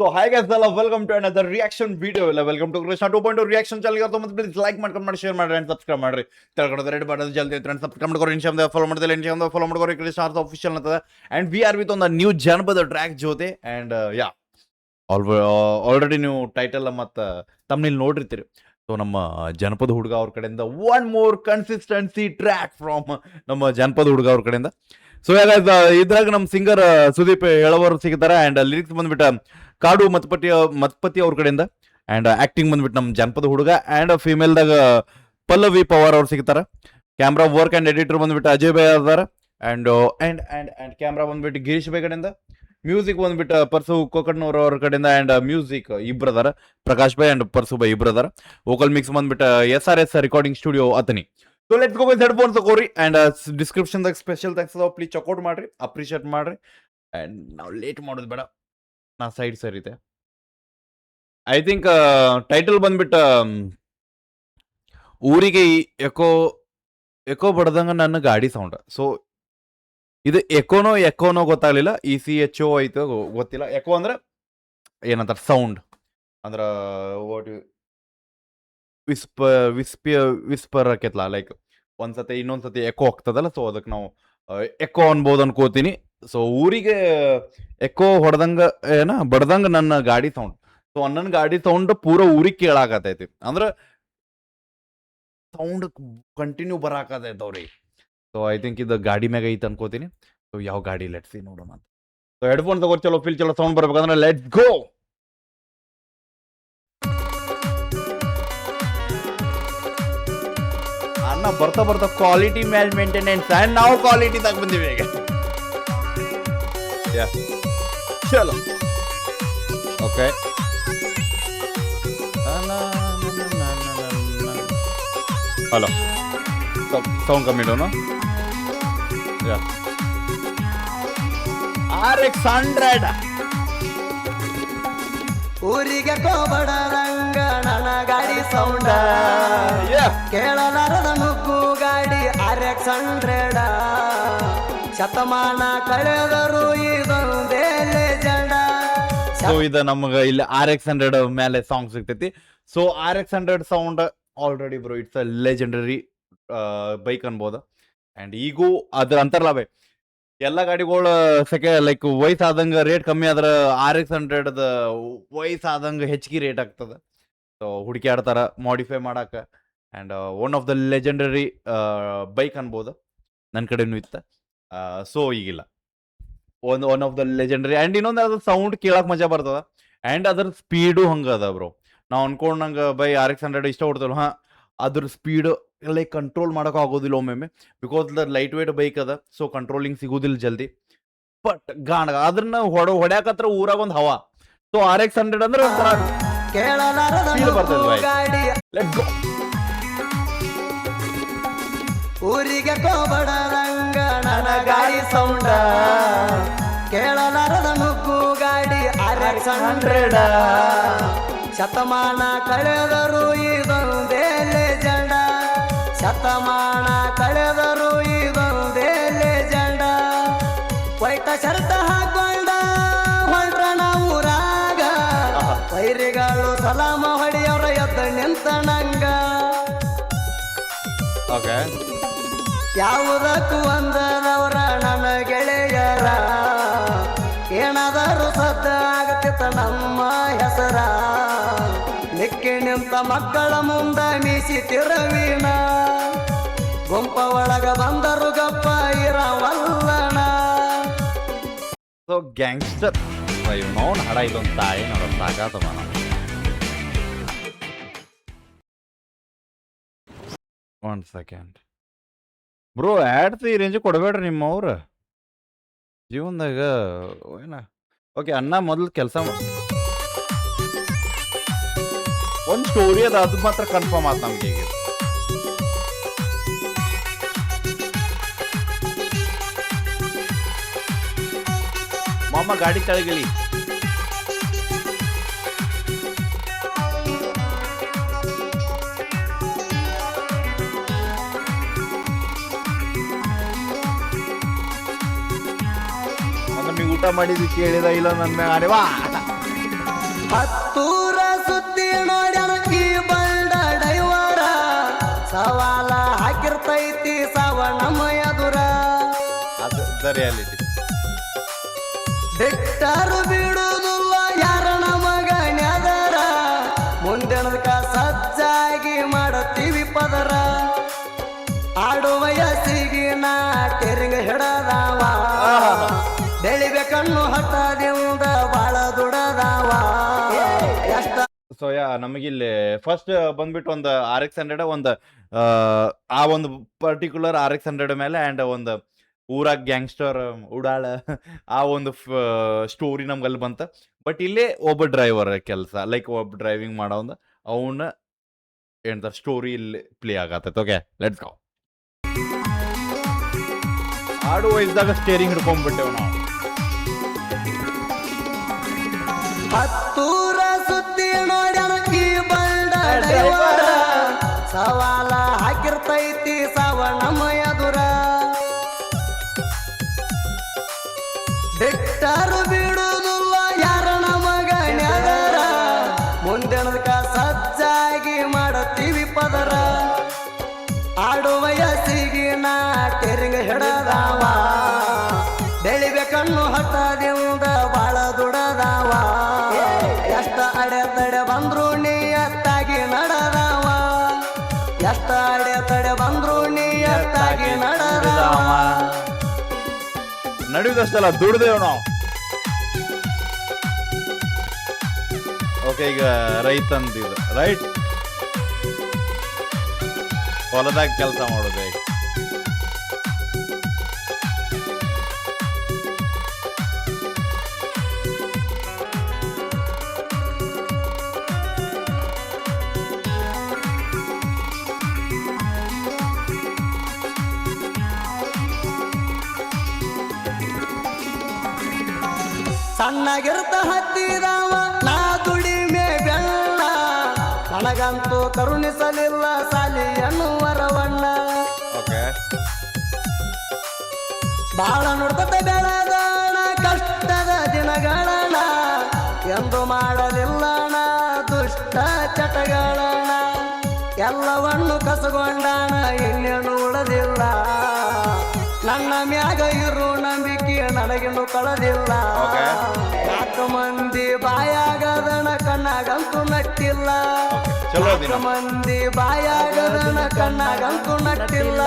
So hi guys, hello, welcome to another reaction video. Welcome to Krishna 2.0 reaction channel. ಇವತ್ತು ಮತ್ತೆ please like ಮಾಡ್ಕೊಂಡು share ಮಾಡಿ and subscribe ಮಾಡ್ರಿ. ತೆಳಗಡೆ red button ಜಲ್ದಿ ಇತ್ತು and subscribe ಮಾಡ್ಕೊರಿ. ಇನ್ಸ್ಟಾಗ್ರಾಮ್ ಫಾಲೋ ಮಾಡ್ತಿಲ್ಲ, ಇನ್ಸ್ಟಾಗ್ರಾಮ್ ಫಾಲೋ ಮಾಡ್ಕೊರಿ. ಕೃಷ್ಣ ಆಫಿಷಿಯಲ್ ಅಂತದ and we are with on the new ಜನಪದ ಟ್ರ್ಯಾಕ್ ಜೊತೆ and yeah ಆಲ್ರೆಡಿ ನೀವು ಟೈಟಲ್ ಮತ್ತು ತಮ್ಮನೇಲಿ ನೋಡಿರ್ತೀರಿ. ಸೊ ನಮ್ಮ ಜನಪದ ಹುಡುಗ ಅವ್ರ ಕಡೆಯಿಂದ one more consistency track from ನಮ್ಮ ಜನಪದ ಹುಡುಗ ಅವ್ರ ಕಡೆಯಿಂದ. ಸೊ ಇದ್ರಾಗ ನಮ್ಮ ಸಿಂಗರ್ ಸುದೀಪ್ ಹೇಳೋವರು ಸಿಗ್ತಾರೆ ಆ್ಯಂಡ್ ಲಿರಿಕ್ಸ್ ಬಂದ್ಬಿಟ್ಟು ಕಾಡು ಮತ್ಪತಿ ಅವ್ರ ಕಡೆಯಿಂದ ಆ್ಯಂಡ್ ಆ್ಯಕ್ಟಿಂಗ್ ಬಂದ್ಬಿಟ್ಟು ನಮ್ಮ ಜನಪದ ಹುಡುಗ ಆ್ಯಂಡ್ ಫಿಮೇಲ್ದಾಗ ಪಲ್ಲವಿ ಪವಾರ್ ಅವ್ರು ಸಿಗ್ತಾರೆ. ಕ್ಯಾಮ್ರಾ ವರ್ಕ್ ಆ್ಯಂಡ್ ಎಡಿಟರ್ ಬಂದ್ಬಿಟ್ಟು ಅಜಯ್ ಬೈ ಅದಾರ and and and and camera ಬಂದ್ಬಿಟ್ಟು ಗಿರೀಶ್ ಬೈ ಕಡೆಯಿಂದ. ಮ್ಯೂಸಿಕ್ ಬಂದ್ಬಿಟ್ಟು ಪರ್ಸು ಕೋಕಟ್ನೂರ್ ಅವ್ರ ಕಡೆಯಿಂದ ಆ್ಯಂಡ್ ಮ್ಯೂಸಿಕ್ ಇಬ್ರು ಅದಾರ, Prakash by and Parsu by ಇಬ್ರು ಅದಾರ. ವೋಕಲ್ ಮಿಕ್ಸ್ ಬಂದ್ಬಿಟ್ಟು SRS ರೆಕಾರ್ಡಿಂಗ್ ಸ್ಟುಡಿಯೋ ಅತನಿ. So let's go with headphones ತಗೋರಿ ಆ್ಯಂಡ್ ಡಿಸ್ಕ್ರಿಪ್ಷನ್ದಾಗ ಸ್ಪೆಷಲ್ ಥ್ಯಾಂಕ್ಸ್ ಅದಾವ, ಪ್ಲೀಸ್ ಚೆಕ್ಔಟ್ ಮಾಡ್ರಿ, ಅಪ್ರಿಷಿಯೇಟ್ ಮಾಡ್ರಿ. ಆ್ಯಂಡ್ ನಾವು ಲೇಟ್ ಮಾಡೋದು ಬೇಡ, ನಾ ಸೈಡ್ ಸರಿತೆ. ಐ ಥಿಂಕ್ ಟೈಟಲ್ ಬಂದ್ಬಿಟ್ಟು ಊರಿಗೆ ಎಕೋ ಬಡ್ದಂಗ ನನ್ನ ಗಾಡಿ ಸೌಂಡ್. ಸೊ ಇದು ಎಕೋನೋ ಗೊತ್ತಾಗ್ಲಿಲ್ಲ, ECHO ಐತೆ ಗೊತ್ತಿಲ್ಲ. ಎಕೋ ಅಂದ್ರೆ ಏನಂತಾರೆ ಸೌಂಡ್ ಅಂದ್ರೆ ವಿಸ್ಪರ್ ಆಕೈತಲ್ಲ, ಲೈಕ್ ಒಂದ್ಸತಿ ಇನ್ನೊಂದ್ಸತಿ ಎಕೋ ಆಗ್ತದಲ್ಲ, ಸೊ ಅದಕ್ಕೆ ನಾವು ಎಕೋ ಅನ್ಬೋದು ಅನ್ಕೋತೀನಿ. ಸೊ ಊರಿಗೆ ಎಕೋ ಹೊಡೆದಂಗ ಬಡ್ದಂಗ ನನ್ನ ಗಾಡಿ ಸೌಂಡ್. ಸೊ ನನ್ನ ಗಾಡಿ ಸೌಂಡ್ ಪೂರ ಊರಿಗೆ ಕೇಳಾಕತೈತಿ, ಅಂದ್ರೆ ಸೌಂಡ್ ಕಂಟಿನ್ಯೂ ಬರಾಕತೈತೆ ಅವ್ರಿಗೆ. ಸೊ ಐ ಥಿಂಕ್ ಇದು ಗಾಡಿ ಮ್ಯಾಗ ಐತೆ ಅನ್ಕೋತೀನಿ. ಸೊ ಯಾವ ಗಾಡಿ ಲೆಟ್ಸಿ ನೋಡೋಣ ಅಂತ. ಸೊ ಹೆಡ್ಫೋನ್ ತಗೋ, ಚಲೋ ಫೀಲ್ ಚಲೋ ಸೌಂಡ್ ಬರ್ಬೇಕಂದ್ರೆ ಲೆಟ್ಸ್ ಗೋ. ಅಣ್ಣ ಬರ್ತಾ ಕ್ವಾಲಿಟಿ ಮ್ಯಾಲ್ ಮೇಂಟೆನೆನ್ಸ್ ಆ್ಯಂಡ್ ನಾವು ಕ್ವಾಲಿಟಿ ತಗ ಬಂದಿವಿ ಈಗ. ಚಲೋ ಓಕೆ. ಹಲೋ, ಸೌಂಡ್ ಕಮ್ಮಿ ಇಡೋನು. RX100 ಊರಿಗೆ ಕೋಬಡರಂಗ ನನ್ನ ಗಾಡಿ ಸೌಂಡ ಕೇಳಲಾರದ ಮುಗ್ಗು ಗಾಡಿ RX100. ಶತಮಾನ ಕಳೆದರು ಇದೊಂದೇ ಲೆಜೆಂಡ. ಸೊ ಇದು ನಮಗೆ ಇಲ್ಲಿ RX100 ಮೇಲೆ ಸಾಂಗ್ ಸಿಗ್ತೈತಿ. So RX100 sound already bro it's a legendary bike ಅನ್ಬೋದು. ಆ್ಯಂಡ್ ಈಗೂ ಅದ್ರ ಅಂತಾರಲ್ಲ ಬೈ, ಎಲ್ಲ ಗಾಡಿಗಳು ಲೈಕ್ ವಯಸ್ಸಾದಂಗೆ ರೇಟ್ ಕಮ್ಮಿ ಆದ್ರೆ RX100 ವಯಸ್ಸಾದಂಗೆ ಹೆಚ್ಚಿಗೆ ರೇಟ್ ಆಗ್ತದೆ. ಸೊ ಹುಡುಕಿ ಆಡ್ತಾರ ಮಾಡಿಫೈ ಮಾಡಕ್ಕೆ. And one of the legendary bike ಅನ್ಬೋದು, ನನ್ನ ಕಡೆನೂ ಇತ್ತು. ಸೊ ಈಗಿಲ್ಲ, one of the legendary. And ಇನ್ನೊಂದು ಅದ್ರ ಸೌಂಡ್ ಕೇಳಕ್ಕೆ ಮಜಾ ಬರ್ತದ ಆ್ಯಂಡ್ ಅದ್ರ ಸ್ಪೀಡು ಹಂಗೆ ಅದ ಬ್ರೋ. ನಾವು ಅನ್ಕೊಂಡಂಗೆ ಬೈ RX100 ಇಷ್ಟ ಹೊಡ್ತೇವೆ, ಹಾಂ ಅದ್ರ ಸ್ಪೀಡ್ ಲೈಕ್ ಕಂಟ್ರೋಲ್ ಮಾಡೋಕೆ ಆಗೋದಿಲ್ಲ ಒಮ್ಮೊಮ್ಮೆ, because the light weight bike ಅದ. ಸೊ ಕಂಟ್ರೋಲಿಂಗ್ ಸಿಗೋದಿಲ್ಲ ಜಲ್ದಿ. ಬಟ್ ಗಾಣ ಅದನ್ನ ಹೊಡ್ಯಾಕತ್ರ ಊರಾಗ ಒಂದು ಹವಾ. ಸೊ RX100 ಅಂದ್ರೆ ಫೀಲ್ ಬರ್ತದೆ. Let's go. ಊರಿಗೆ ಕೋಬಡರಂಗ ನನ್ನ ಗಾಡಿ ಸೌಂಡ ಕೇಳಲಾರದ ಮುಗ್ಗು ಗಾಡಿ RX100. ಶತಮಾನ ಕಳೆದರು ಇದೊಂದೇ ಲೆಜೆಂಡ. ಶತಮಾನ ಕಳೆದರು ಇದೊಂದೇ ಲೆಜೆಂಡ. ವೈಟ ಶರ್ಟ ಹಾಕೊಂಡ ಹೊಂಟ್ರಣ ಊರಾಗ, ವೈರಿಗಳು ಸಲಾಮ ಹೊಡೆಯವ್ರ ಎದ್ದ ನಿಂತ ನಂಗ. ಯಾವುದಕ್ಕೂ ಒಂದರವರ ನನ್ನ ಗೆಳೆಯರ, ಏನಾದರೂ ಸದ್ದ ಆಗತ್ತಿತ್ತ ನಮ್ಮ ಹೆಸರ. ನಿಕ್ಕಿ ನಿಂತ ಮಕ್ಕಳ ಮುಂದ ಮೀಸಿ ತಿರುವಿನ, ಗುಂಪ ಒಳಗ ಬಂದರು ಗಪ್ಪ ಇರವಲ್ಲಣ. ಸೊ ಗ್ಯಾಂಗ್ಸ್ಟರ್ ಮೌನ್ ಹಡ ಇದೊಂದು ತಾಯಿ ನೋಡೋ ಸಾಕಾತವ. ಒನ್ ಸೆಕೆಂಡ್ ಬ್ರೋ, ಆ್ಯಡ್ಸ್ ಈ ರೇಂಜ್ ಕೊಡಬೇಡ್ರಿ ನಿಮ್ಮವ್ರ ಜೀವನದಾಗ ಏನ. ಓಕೆ ಅಣ್ಣ ಮೊದಲು ಕೆಲಸ ಒಂದು ಸ್ಟೋರಿ ಅದ, ಅದು ಮಾತ್ರ ಕನ್ಫರ್ಮ್ ಆಯ್ತು ನಮ್ಗೆ ಈಗ. ಮಾಮ ಗಾಡಿ ಕೆಳಗಿಳಿ. ಊಟ ಮಾಡಿದ್ದು ಕೇಳಿದ ಇಲ್ಲ ನನ್ನ ಮ್ಯಾಗ ಅರೆ ವಾ ಹತ್ತೂರ ಸುತ್ತಿ ನೋಡ್ಯಾನ ಈ ಬಂಡ ಡೈವರ ಸವಾಲ ಹಾಕಿರ್ತೈತಿ ಸಾವ ನಮ್ಮ ಎದುರ ಅದು ದ ರಿಯಾಲಿಟಿ. ಬಿಟ್ಟರು ಬಿಡುವುದಿಲ್ಲ ಯಾರ ನಮಗ ನೆದರ ಮುಂದಿನದಕ್ಕ ಸಜ್ಜಾಗಿ ಮಾಡುತ್ತೀವಿ ಪದರ ಆಡುವ ವಯಸ್ಸಿಗಿನ ಟೆರಿಂಗ್ ಹಿಡದಾವ ಬೆಳಿಬೇಕನ್ನು ಹಟ್ಟದಿಂದ ಬಾಳ ದುಡದಾವ ಎಷ್ಟ. ಸೊ ನಮಗಿಲ್ಲಿ ಫಸ್ಟ್ ಬಂದ್ಬಿಟ್ಟು ಒಂದು RX-100 ಒಂದು ಆ ಒಂದು ಪರ್ಟಿಕ್ಯುಲರ್ RX-100 ಮೇಲೆ ಆ್ಯಂಡ್ ಒಂದು ಊರಾಗ ಗ್ಯಾಂಗ್ಸ್ಟರ್ ಉಡಾಳ ಆ ಒಂದು ಸ್ಟೋರಿ ನಮ್ಗಲ್ಲಿ ಬಂತ. ಬಟ್ ಇಲ್ಲೇ ಒಬ್ಬ ಡ್ರೈವರ್ ಕೆಲಸ ಲೈಕ್ ಒಬ್ಬ ಡ್ರೈವಿಂಗ್ ಮಾಡೋಂದ ಅವನ್ನ ಏನಂತಾರೆ ಸ್ಟೋರಿ ಇಲ್ಲಿ ಪ್ಲೇ ಆಗತ್ತೈತೆ. Okay let's go. ಆಡು ವಯಸ್ಸಾಗ ಸ್ಟೇರಿಂಗ್ ಹಿಡ್ಕೊಂಡ್ಬಿಟ್ಟೆವು ನಾವು. ಹತ್ತೂರ ಸುತ್ತಿ ನೋಡ್ಯಾನ ಈ ಬಂಡ ಡೈವರ ಸವಾಲ ಹಾಕಿರ್ತೈತಿ ಸಾವ ನಮ್ಮ ಎದುರ ಬಿಟ್ಟರು ಬಿಡುವುದಿಲ್ಲ ಯಾರ ನಮಗ ನೆದರ ಮುಂದಿನದಕ್ಕ ಸಜ್ಜಾಗಿ ಮಾಡುತ್ತೀವಿ ಪದರ ಆಡುವ ವಯಸ್ಸಿಗಿನ ಟೆರಿಂಗ್ ಹಿಡದಾವ ಬೆಳಿಬೇಕನ್ನು ಹಟ್ಟದಿಂದ ಬಾಳ ದುಡದಾವ ಎಷ್ಟ ಅಡೆತಡೆ ಬಂದ್ರು ನಿಯತ್ತಾಗಿ ನಡೆದಾವ ಎಷ್ಟ ಅಡೆತಡೆ ಬಂದ್ರು ನಿಯತ್ತಾಗಿ ನಡೆದಾವ ನಡೆಯುವುದಷ್ಟಲ್ಲ ದುಡ್ದೇವು ನಾವು. ಓಕೆ ಈಗ ರೈತಂದಿದು ರೈಟ್ ಹೊಲದಾಗ ಕೆಲಸ ಮಾಡೋದು ಈಗ. ಸಣ್ಣಗಿರ್ತ ಹತ್ತಿದವ ನಾ ದುಡಿಮೆ ಬೆಳ್ಳ ನನಗಂತೂ ಕರುಣಿಸಲಿಲ್ಲ ಸಾಲಿ ಎನ್ನುವರವಣ್ಣ ಓಕೆ ಬಾಳ ನುಡ್ತ ಬೆಳೆದಣ ಕಷ್ಟದ ದಿನಗಳಣ ಎಂದು ಮಾಡಲಿಲ್ಲಣ ದುಷ್ಟ ಚಟಗಳಣ ಎಲ್ಲವನ್ನು ಕಸಗೊಂಡಣ ಇನ್ನೇನು ಉಳದಿಲ್ಲ ನನ್ನ ಮ್ಯಾಗ ಇರು ನಂಬಿಕೆ ನನಗಿನ್ನು ಕಳದಿಲ್ಲ ನಾಲ್ಕು ಮಂದಿ ಬಾಯಾಗದಣ ಕಣ್ಣಾಗಂತೂ ನಟ್ಟಿಲ್ಲ ಚಲೋ ದಿನ. ನಾಲ್ಕು ಮಂದಿ ಬಾಯಾಗದಣ ಕಣ್ಣಾಗಂತೂ ನಟ್ಟಿಲ್ಲ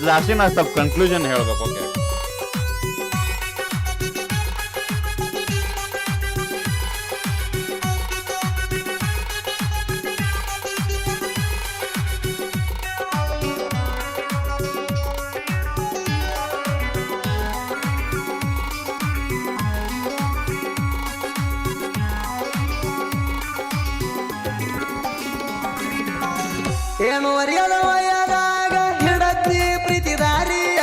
ಲಾಸ್ಟಿಗೆ ನಾ ಸ್ವಲ್ಪ ಕನ್ಕ್ಲೂಷನ್ ಹೇಳ್ಬೇಕು. ಓಕೆ ಏನು ಅರಿಯದ ವಯದಾಗ ಹಿಡತಿ ಪ್ರೀತಿ ದಾರಿಯ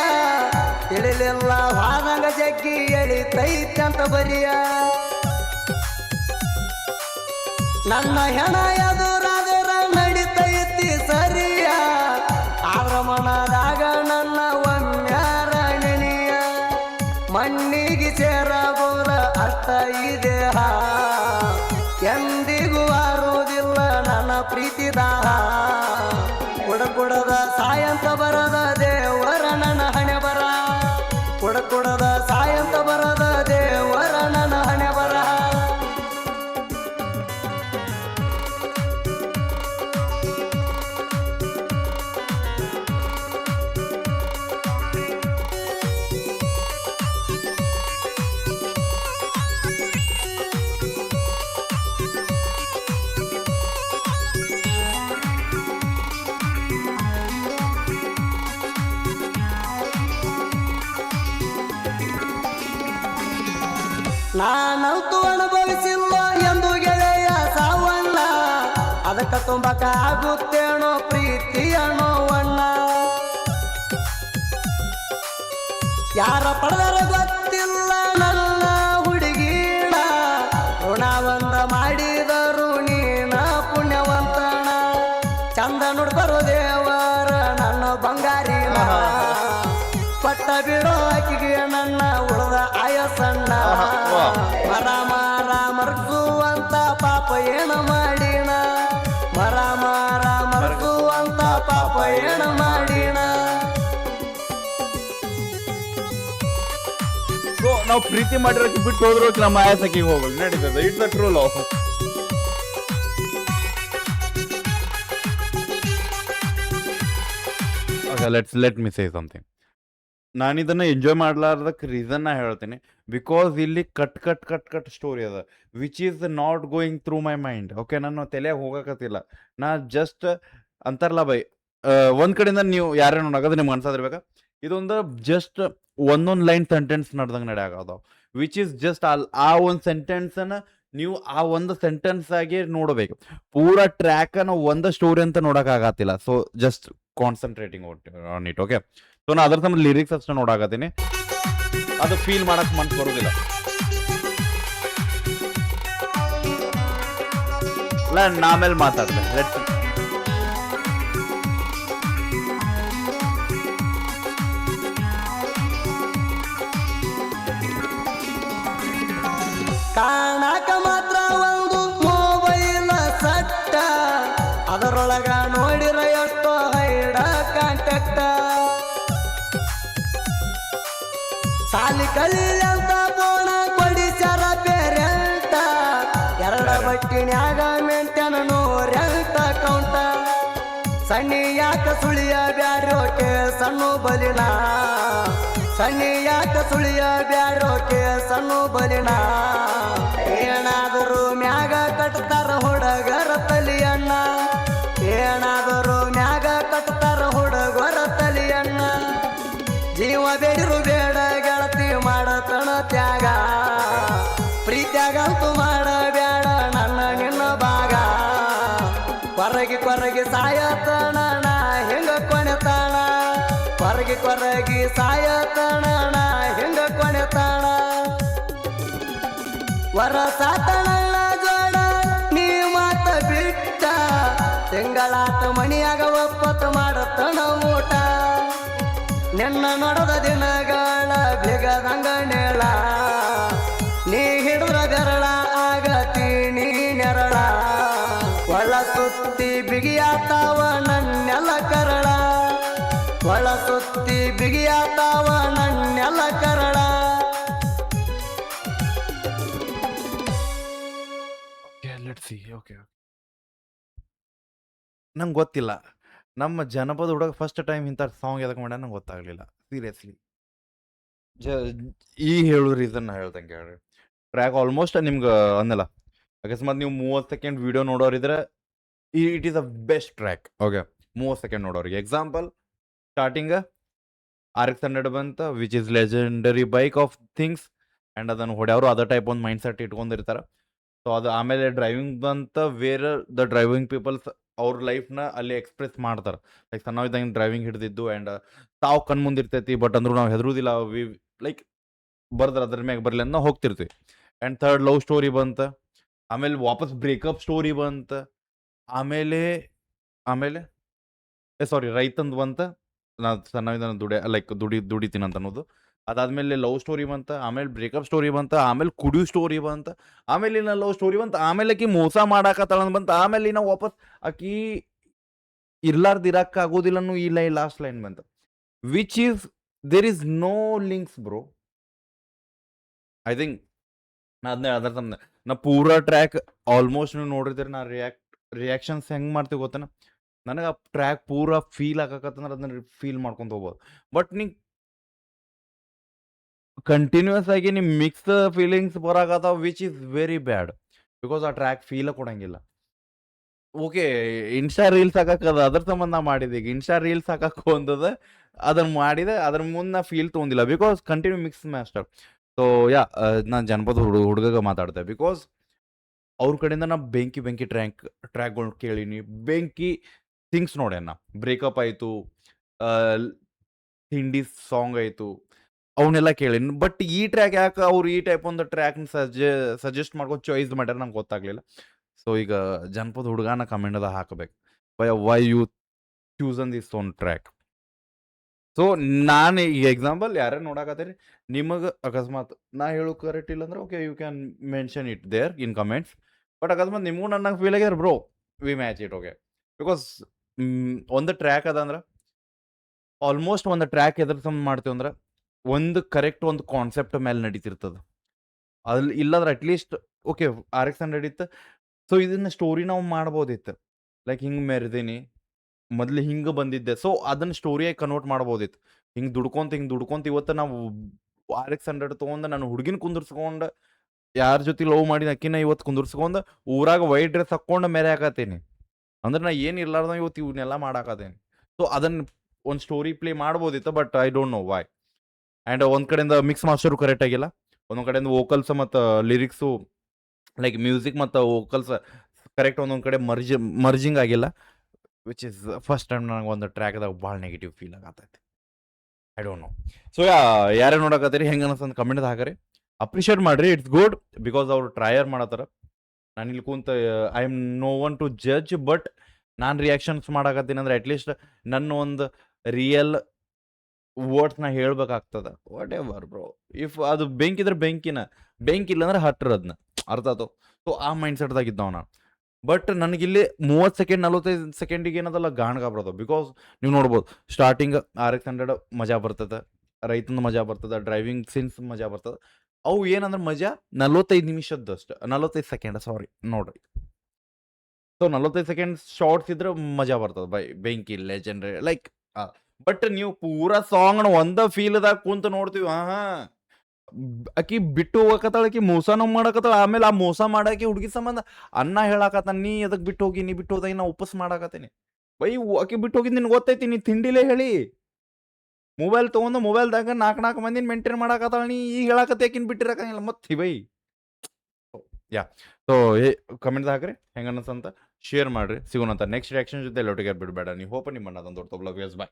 ತಿಳಿಲಿಲ್ಲ ವಾದಂಗ ಜಗ್ಗಿ ಎಳಿತೈತಂತ ಬರಿಯ ನನ್ನ ಹೆಣ ಎದುರಾದರ ನಡಿತೈತಿ ಸರಿಯ ಆದ್ರ ಮನದಾಗ ನನ್ನ ಒಮ್ಮ್ಯಾರ ನೆನೆಯ ಮಣ್ಣಿಗೆ ಸೇರಬೋಲ ಅಷ್ಟ ಈ ದೇಹ ಎಂದಿಗೂ ಆರುವುದಿಲ್ಲ ನನ್ನ ಪ್ರೀತಿ ದಾಹ ಕುಡದ ಸಾಯಂತ ಬರದ ದೇವರ ನನ್ನ ಹಣೆ ಬರ ಕುಡದ ಸಾಯಂತ ಬರದ ದೇವರ ನನ್ನ ಹಣೆ ಬರ ನಾನಂತೂ ಅನುಭವಿಸಿಲ್ಲ ಎಂದು ಗೆಳೆಯ ಸಾವಣ್ಣ ಅದಕ್ಕ ತುಂಬಕ ಆಗುತ್ತೇನೋ ಪ್ರೀತಿ ಅನ್ನೋವಣ್ಣ ಯಾರ ಪಡೆದರ ಗೊತ್ತಿಲ್ಲ ನನ್ನ ಹುಡುಗಿಣ ಋಣವಂದ ಮಾಡಿದರು ನೀನ ಪುಣ್ಯವಂತಣ ಚಂದ ನುಡ್ಬರು ದೇವರ ನನ್ನ ಬಂಗಾರಿನ ಪಟ್ಟ ಬಿಡೋ ಆಕಿಗೆ ನನ್ನ ಉಳ್ದ ಆಯಸಣ್ಣ ವಾ. ಮರ ಮಾರ ಮರ್ಸುವಂತ ಪಾಪ ಏನ ಮಾಡಿನ ಮರ ಮಾರ ಮರ್ಸುವಂತ ಪಾಪ ಏನ ಮಾಡಿನ ಸೊ ನಾವು ಪ್ರೀತಿ ಮಾಡಿರೋಕೆ ಬಿಟ್ಟು ಹೋದ್ರು ನಮ್ಮ ಆಯಸಕ್ಕಿಗೆ ಹೋಗಲ್ಲ ನಡೀತದೆ. It's a true love. Let me say something. ನಾನು ಇದನ್ನ ಎಂಜಾಯ್ ಮಾಡ್ಲಾರ್ದಕ್ಕೆ ರೀಸನ್ ನಾ ಹೇಳ್ತೀನಿ. ಬಿಕಾಸ್ ಇಲ್ಲಿ ಕಟ್ ಸ್ಟೋರಿ ಅದ which is not going through my mind. Okay, ನಾನು ತಲೆಯಾಗ ಹೋಗಕತ್ತಿಲ್ಲ. ನಾ ಜಸ್ಟ್ ಅಂತಾರಲ್ಲ ಬೈ, ಒಂದ್ ಕಡೆಯಿಂದ ನೀವು ಯಾರೇ ನೋಡಾಕದ್ರೆ ನಿಮ್ಗೆ ಅನ್ಸದಿರ್ಬೇಕಾ ಇದೊಂದು ಜಸ್ಟ್ ಒಂದೊಂದು ಲೈನ್ ಸೆಂಟೆನ್ಸ್ ನಡ್ದಂಗೆ ನಡೆಯಾಗದಾವ. ವಿಚ್ ಈಸ್ ಜಸ್ಟ್ ಆ ಒಂದು ಸೆಂಟೆನ್ಸನ್ನ ನೀವು ಆ ಒಂದು ಸೆಂಟೆನ್ಸ್ ಆಗಿ ನೋಡಬೇಕು. ಪೂರಾ ಟ್ರ್ಯಾಕನ್ನು ಒಂದು ಸ್ಟೋರಿ ಅಂತ ನೋಡೋಕ್ಕಾಗತ್ತಿಲ್ಲ. So just concentrating on it. Okay, so ನಾ ಅದ್ರ ಸಂಬಂಧ ಲಿರಿಕ್ಸ್ ಅಷ್ಟೇ ನೋಡಾಕತ್ತೀನಿ. ಅದು ಫೀಲ್ ಮಾಡಕ್ ಮನ್ಸು ಬರೋದಿಲ್ಲ. ಆಮೇಲೆ ಮಾತಾಡ್ದೆ. ಕಾಣಾಕ ಮಾತ್ರ ಒಂದು ಮೊಬೈಲ್ ಸಟ್ಟ ಅದರೊಳಗ ನೋಡಿರ ಎಷ್ಟೋ ಹೈಡ ಕಾಂಟ್ಯಾಕ್ಟ ಸಾಲಿ ಕಲಿಯಂತ ಬೋಣ ಕೊಡಿಸ್ಯಾರ ಪೇರೆಂಟ ಎರಡ ಬಟ್ಟಿನ್ಯಾಗ ಮೆಂಟೆನ 108 ಅಕೌಂಟ ಸಣ್ಣಿ ಯಾಕ ಸುಳಿಯ ಬ್ಯಾರೋಕೆ ಸಣ್ಣ ಬಲಿನ ಸಣ್ಣಿ ಯಾಕ ಸುಳಿಯ ಬ್ಯಾರೋಕೆ ಸಣ್ಣ ಬಲಿನ ಏನಾದರೂ ಮ್ಯಾಗ ಕಟ್ತಾರ ಹುಡುಗರ ತಲಿಯನ್ನ ಏನಾದರೂ ಮ್ಯಾಗ ಕಟ್ತಾರ ಹುಡುಗರ ತಲಿಯನ್ನ ಜೀವ ಬೇಡಿರು ಬೇಡ ಗೆಳತಿ ಮಾಡತಣ ತ್ಯಾಗ ಪ್ರೀತ್ಯಾಗಂತೂ ಮಾಡಬೇಡ ನನ್ನ ನಿನ್ನ ಭಾಗ ಕೊರಗಿ ಸಾಯತಣ ನಾ ಹೆಂಗ ಕೊನೆತಾಣ ಕೊರಗಿ ಸಾಯತಣ ನಾ ಹೆಂಗ ಕೊನೆತಾಣ ವರಸಾತಣ ಜೋಡ ನೀ ಮಾತ ಬಿಟ್ಟ ತಿಂಗಳಾತ ಮಣಿಯಾಗ ಒಪ್ಪತ್ತು ಮಾಡತಣ ಊಟ ನಿನ್ನ ನೋಡದ ದಿನಗಳ ಬಿಗದಂಗ ನೇಳ ನೀ ಹಿಡಿದ್ರ ಬೆರಳ ಆಗತಿ ನೀ ನೆರಳ ಒಳ ಸುತ್ತಿ ಬಿಗಿಯಾತಾವ ನನ್ನೆಲ್ಲ ಕರಳ ಒಳ ಸುತ್ತಿ ಬಿಗಿಯಾತಾವ ನನ್ನೆಲ್ಲ ಕರಳ ನಂಗೆ ಗೊತ್ತಿಲ್ಲ. ನಮ್ಮ ಜನಪದ ಹುಡುಗ ಫಸ್ಟ್ ಟೈಮ್ ಇಂಥ ಸಾಂಗ್ ಎದಕ್ಕೆ ಮಾಡ್ಯಾನ ನಂಗೆ ಗೊತ್ತಾಗ್ಲಿಲ್ಲ ಸೀರಿಯಸ್ಲಿ. ಈ ಹೇಳೋ ರೀಸನ್ ನಾ ಹೇಳ್ದಂಗೆ ಹೇಳ್ರಿ. ಟ್ರ್ಯಾಕ್ ಆಲ್ಮೋಸ್ಟ್ ನಿಮ್ಗೆ ಅನ್ನಲ್ಲ, ಅಕಸ್ಮಾತ್ ನೀವು 30 ಸೆಕೆಂಡ್ ವಿಡಿಯೋ ನೋಡೋರಿದ್ರೆ it is a best track. Okay, 30 second ನೋಡೋರಿಗೆ ಎಕ್ಸಾಂಪಲ್ ಸ್ಟಾರ್ಟಿಂಗ್ RX-100 ಬಂತ which is legendary bike of things and ಅದನ್ನು ಹೊಡ್ಯಾವರು ಅದೇ ಟೈಪ್ ಒಂದು ಮೈಂಡ್ ಸೆಟ್ ಇಟ್ಕೊಂಡಿರ್ತಾರೆ. ಸೊ ಅದು ಆಮೇಲೆ ಡ್ರೈವಿಂಗ್ ಬಂತ ವೇರ್ ದ ಡ್ರೈವಿಂಗ್ ಪೀಪಲ್ಸ್ ಅವ್ರ ಲೈಫ್ನ ಅಲ್ಲಿ ಎಕ್ಸ್ಪ್ರೆಸ್ ಮಾಡ್ತಾರೆ. ಲೈಕ್ ಸಣ್ಣವಿದ್ದಂಗೆ ಡ್ರೈವಿಂಗ್ ಹಿಡಿದಿದ್ದು ಆ್ಯಂಡ್ ತಾವು ಕಣ್ ಮುಂದಿರ್ತೈತಿ ಬಟ್ ಅಂದ್ರೂ ನಾವು ಹೆದರುದಿಲ್ಲ. ಲೈಕ್ ಬರ್ದ್ರೆ ಅದ್ರ ಮ್ಯಾಗ ಬರಲಿ ಅಂತ ನಾವು ಹೋಗ್ತಿರ್ತೀವಿ. ಆ್ಯಂಡ್ ಥರ್ಡ್ ಲವ್ ಸ್ಟೋರಿ ಬಂತ, ಆಮೇಲೆ ವಾಪಸ್ ಬ್ರೇಕಪ್ ಸ್ಟೋರಿ ಬಂತ, ಆಮೇಲೆ ಆಮೇಲೆ ಸಾರಿ ರೈತಂದು ಬಂತ, ನಾ ಸಣ್ಣವಿದ್ದ ದುಡಿತೀನಿ ಅಂತ ಅನ್ನೋದು. ಅದಾದ್ಮೇಲೆ ಲವ್ ಸ್ಟೋರಿ ಬಂತ, ಆಮೇಲೆ ಬ್ರೇಕಪ್ ಸ್ಟೋರಿ ಬಂತ, ಆಮೇಲೆ ಕುಡಿಯೋ ಸ್ಟೋರಿ ಬಂತ, ಆಮೇಲೆ ಇನ್ನ ಲವ್ ಸ್ಟೋರಿ ಬಂತ, ಆಮೇಲೆ ಆಕಿ ಮೋಸ ಮಾಡಾಕತ್ತಾಳ ಬಂತ, ಆಮೇಲೆ ಇನ್ನ ವಾಪಸ್ ಆಕಿ ಇರ್ಲಾರ್ದಿರಕ್ಕ ಆಗೋದಿಲ್ಲ ಈ ಲಾಸ್ಟ್ ಲೈನ್ ಬಂತ. Which is there is no links bro. I think ನಾ ಅದನ್ನೇ ಅದರ ತಮ್ಮ ನಾ ಪೂರಾ ಟ್ರ್ಯಾಕ್ ಆಲ್ಮೋಸ್ಟ್ ನೀವು ನೋಡಿದ್ರೆ ನಾ ರಿಯಾಕ್ಷನ್ಸ್ ಹೆಂಗೆ ಮಾಡ್ತೀವಿ ಗೊತ್ತೇನ, ನನಗೆ ಆ ಟ್ರ್ಯಾಕ್ ಪೂರಾ ಫೀಲ್ ಆಗಕತ್ತಂದ್ರೆ ಅದನ್ನ ಫೀಲ್ ಮಾಡ್ಕೊಂತ ಹೋಗ್ಬೋದು. ಬಟ್ ನೀ ಕಂಟಿನ್ಯೂಸ್ ಆಗಿ ನಿಮ್ ಮಿಕ್ಸ್ ಫೀಲಿಂಗ್ಸ್ ಬರಾಕತ್ತಾವ which is very bad. Because ಆ ಟ್ರ್ಯಾಕ್ ಫೀಲ ಕೊಡಂಗಿಲ್ಲ. ಓಕೆ, ಇನ್ಸ್ಟಾ ರೀಲ್ಸ್ ಹಾಕಕ್ಕದ ಅದ್ರ ಸಂಬಂಧ ನಾ ಮಾಡಿದೆ. ಈಗ ಇನ್ಸ್ಟಾ ರೀಲ್ಸ್ ಹಾಕಕ್ಕೆ ಒಂದದ ಅದನ್ನ ಮಾಡಿದೆ, ಅದ್ರ ಮುಂದೆ ನಾ ಫೀಲ್ ತೊಗೊಂದಿಲ್ಲ because continue mix master. So yeah, ನಾನು ಜನಪದ ಹುಡುಗಗ ಮಾತಾಡ್ತೆ ಬಿಕಾಸ್ ಅವ್ರ ಕಡೆಯಿಂದ ನಾ ಬೆಂಕಿ ಟ್ರ್ಯಾಕ್ಗಳು ಕೇಳೀನಿ, ಬೆಂಕಿ ಥಿಂಗ್ಸ್ ನೋಡ್ಯಾನ. ಬ್ರೇಕಪ್ ಆಯಿತು, ಹಿಂಡಿ ಸಾಂಗ್ ಆಯಿತು, ಅವನ್ನೆಲ್ಲ ಕೇಳೀನಿ. ಬಟ್ ಈ ಟ್ರ್ಯಾಕ್ ಯಾಕೆ ಅವ್ರು ಈ ಟೈಪ್ ಒಂದು ಟ್ರ್ಯಾಕ್ನ ಸಜೆಸ್ಟ್ ಮಾಡ್ಕೊಂಡು ಚಾಯ್ಸ್ ಮಾಡ್ಯಾರ ನಂಗೆ ಗೊತ್ತಾಗ್ಲಿಲ್ಲ. ಸೊ ಈಗ ಜನಪದ ಹುಡುಗನ ಕಮೆಂಟ್ ಅದ ಹಾಕಬೇಕು, why you choose on this own track. So ನಾನು ಈಗ ಎಕ್ಸಾಂಪಲ್ ಯಾರೇ ನೋಡಾಕತ್ತೀರಿ ನಿಮಗೆ ಅಕಸ್ಮಾತ್ ನಾ ಹೇಳೋ ಕರೆಕ್ಟ್ ಇಲ್ಲ ಅಂದ್ರೆ okay you can mention it there in comments. But ಅಕಸ್ಮಾತ್ ನಿಮಗೂ ನನ್ನ ಫೀಲ್ ಆಗ್ಯಾರ bro we match it okay. Because ಒಂದು ಟ್ರ್ಯಾಕ್ ಅದ ಅಂದ್ರೆ ಆಲ್ಮೋಸ್ಟ್ ಒಂದು ಟ್ರ್ಯಾಕ್ ಎದ್ರ ಸಂಬಂಧ ಮಾಡ್ತೀವಿ ಅಂದ್ರೆ ಒಂದು ಕರೆಕ್ಟ್ ಒಂದು ಕಾನ್ಸೆಪ್ಟ್ ಮೇಲೆ ನಡೀತಿರ್ತದೆ. ಅಲ್ಲಿ ಇಲ್ಲಾಂದ್ರೆ ಅಟ್ಲೀಸ್ಟ್ ಓಕೆ RX100 ಇತ್ತು. ಸೊ ಇದನ್ನ ಸ್ಟೋರಿ ನಾವು ಮಾಡ್ಬೋದಿತ್ತು. ಲೈಕ್ ಹಿಂಗೆ ಮೆರೆದೀನಿ ಮೊದ್ಲು ಹಿಂಗೆ ಬಂದಿದ್ದೆ. ಸೊ ಅದನ್ನ ಸ್ಟೋರಿಯಾಗಿ ಕನ್ವರ್ಟ್ ಮಾಡ್ಬೋದಿತ್ತು. ಹಿಂಗೆ ದುಡ್ಕೊಂತ ಇವತ್ತು ನಾವು RX100 ತೊಗೊಂಡು ನಾನು ಹುಡುಗಿನ ಕುಂದಿರ್ಸ್ಕೊಂಡು ಯಾರ ಜೊತೆ ಲವ್ ಮಾಡಿ ಅಕ್ಕಿನ ಇವತ್ತು ಕುಂದಿರ್ಸ್ಕೊಂಡು ಊರಾಗ ವೈಟ್ ಡ್ರೆಸ್ ಹಾಕ್ಕೊಂಡು ಮೇರೆ ಹಾಕತ್ತೀನಿ ಅಂದ್ರೆ ನಾ ಏನು ಇರ್ಲಾರ್ದ ಇವತ್ತು ಇವನ್ನೆಲ್ಲ ಮಾಡಾಕತ್ತೇನೆ. ಸೊ ಅದನ್ನ ಒಂದು ಸ್ಟೋರಿ ಪ್ಲೇ ಮಾಡ್ಬೋದಿತ್ತು. But I don't know why. And ಒಂದು ಕಡೆಯಿಂದ ಮಿಕ್ಸ್ ಮಾಸ್ಟರು ಕರೆಕ್ಟ್ ಆಗಿಲ್ಲ. ಒಂದೊಂದು ಕಡೆಯಿಂದ ವೋಕಲ್ಸ್ ಮತ್ತು ಲಿರಿಕ್ಸು ಲೈಕ್ ಮ್ಯೂಸಿಕ್ ಮತ್ತು ವೋಕಲ್ಸ್ ಕರೆಕ್ಟ್ ಒಂದೊಂದು ಕಡೆ ಮರ್ಜಿಂಗ್ ಆಗಿಲ್ಲ. ವಿಚ್ ಇಸ್ ಫಸ್ಟ್ ಟೈಮ್ ನನಗೆ ಒಂದು ಟ್ರ್ಯಾಕ್ದಾಗ ಭಾಳ ನೆಗೆಟಿವ್ ಫೀಲ್ ಆಗತ್ತೈತಿ. I don't know. ಸೊ ಯಾರೇ ನೋಡಕತ್ತೀರಿ ಹೆಂಗೆ ಅನಿಸ್ತಂತ ಕಮೆಂಟ್ದಾಗ ಹಾಕರಿ. ಅಪ್ರಿಷಿಯೇಟ್ ಮಾಡಿರಿ. ಇಟ್ಸ್ ಗುಡ್ ಬಿಕಾಸ್ ಅವ್ರು ಟ್ರಯರ್ ಮಾಡತ್ತಾರ. ನಾನು ಇಲ್ಲಿ ಕುಂತ I am no one to judge. But ನಾನು ರಿಯಾಕ್ಷನ್ಸ್ ಮಾಡಾಕತ್ತೀನಿ ಅಂದ್ರೆ ಅಟ್ಲೀಸ್ಟ್ ನನ್ನ ಒಂದು ರಿಯಲ್ ವರ್ಡ್ಸ್ನ ಹೇಳ್ಬೇಕಾಗ್ತದೆ. Whatever bro. ಇಫ್ ಅದು ಬೆಂಕಿದ್ರೆ ಬೆಂಕಿಲ್ಲ ಅಂದ್ರೆ ಹಟ್ರ ಅದನ್ನ ಅರ್ಥ ಆಯ್ತು. ಸೊ ಆ ಮೈಂಡ್ ಸೆಟ್ದಾಗಿದ್ದವ ನಾನು. ಬಟ್ ನನಗಿಲ್ಲಿ 30 ಸೆಕೆಂಡ್ 45 ಸೆಕೆಂಡಿಗೆ ಏನದಲ್ಲ ಗಾಣಗ ಬರೋದು. ಬಿಕಾಸ್ ನೀವು ನೋಡ್ಬೋದು ಸ್ಟಾರ್ಟಿಂಗ್ RX100 ಮಜಾ ಬರ್ತದೆ, ರೈತನ ಮಜಾ ಬರ್ತದೆ, ಡ್ರೈವಿಂಗ್ ಸೀನ್ಸ್ ಮಜಾ ಬರ್ತದೆ. ಅವು ಏನಂದ್ರೆ ಮಜಾ 45 ನಿಮಿಷದ್ದಷ್ಟು 45 ಸೆಕೆಂಡ್ ಸಾರಿ ನೋಡ್ರಿ. ಸೊ 45 ಸೆಕೆಂಡ್ ಶಾರ್ಟ್ಸ್ ಇದ್ರೆ ಮಜಾ ಬರ್ತದೆ ಬೆಂಕಿ ಲೆಜೆಂಡ್ರಿ ಲೈಕ್. ಬಟ್ ನೀವು ಪೂರಾ ಸಾಂಗ್ನ ಒಂದ ಫೀಲ್ದಾಗ ಕುಂತ ನೋಡ್ತೀವಿ. ಆಕಿ ಬಿಟ್ಟು ಹೋಗಕತ್ತಾಳ, ಆಕಿ ಮೋಸನೂ ಮಾಡಕತ್ತಾಳ. ಆಮೇಲೆ ಆ ಮೋಸ ಮಾಡಾಕಿ ಹುಡುಗಿ ಸಂಬಂಧ ಅನ್ನ ಹೇಳಾಕತ್ತ, ನೀ ಎದಕ್ ಬಿಟ್ಟು ಹೋಗಿ, ನೀ ಬಿಟ್ಟು ಹೋದಾಗ ನಾ ಉಪಸ್ ಮಾಡಾಕತ್ತೇನಿ. ಬೈ ಆಕಿ ಬಿಟ್ಟು ಹೋಗಿದ್ ನಿನ್ಗೆ ಗೊತ್ತೈತಿ, ನೀ ತಿಂಡಿಲೇ ಹೇಳಿ. ಮೊಬೈಲ್ ತೊಗೊಂಡು ಮೊಬೈಲ್ದಾಗ 4 ಮಂದಿನ ಮೇಂಟೈನ್ ಮಾಡಾಕತ್ತಾಳ, ನೀ ಈಗ ಹೇಳಾಕತ್ತೆ ಆಕಿನ ಬಿಟ್ಟಿರಕಂಗಿಲ್ಲ ಮತ್ತೆ ಬೈ. ಯಾ ಸೊ ಕಮೆಂಟ್ದಾಗ ಹಾಕ್ರಿ ಹೆಂಗ ಅನ್ಸಂತ ಶೇರ್ ಮಾಡ್ರಿ. ಸಿಗೋಣಂತ ನೆಕ್ಸ್ಟ್ ರಿಯಾಕ್ಷನ್ ಜೊತೆ ಒಟ್ಟಿಗೆ ಬಿಡಬೇಡ. ನೀವು ಹೋಪ ನಿಮ್ಮ ಅದೊಂದು ದೊಡ್ಡ ಬಾಯ್.